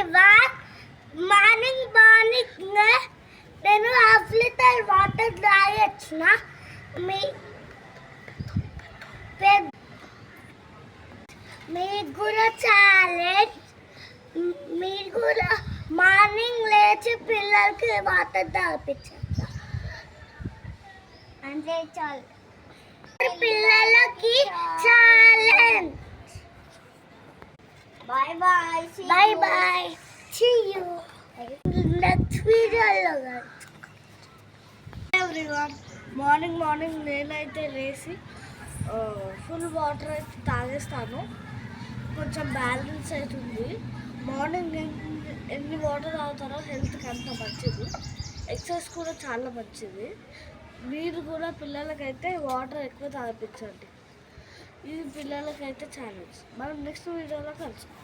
Everyone. Morning నేను half litre water తాగొచ్చిన. మీకు కూడా ఛాలెంజ్. మీరు కూడా మార్నింగ్ లేచి పిల్లలకి వాటర్ తాగిపించాలి. అంటే చాలు. పిల్లలకి challenge. Bye bye. Bye bye. See you next video. Everyone, morning నేనైతే లేచి ఫుల్ వాటర్ అయితే తాగేస్తాను. కొంచెం బ్యాలెన్స్ అవుతుంది. మార్నింగ్ ఎన్ని వాటర్ తాగుతారో హెల్త్కి అంత మంచిది. ఎక్సర్సైజ్ కూడా చాలా మంచిది. మీరు కూడా పిల్లలకైతే వాటర్ ఎక్కువ తాగిపించండి. ఇది పిల్లలకైతే ఛాలెంజ్. మనం నెక్స్ట్ వీడియోలో కలుసుకుందాం.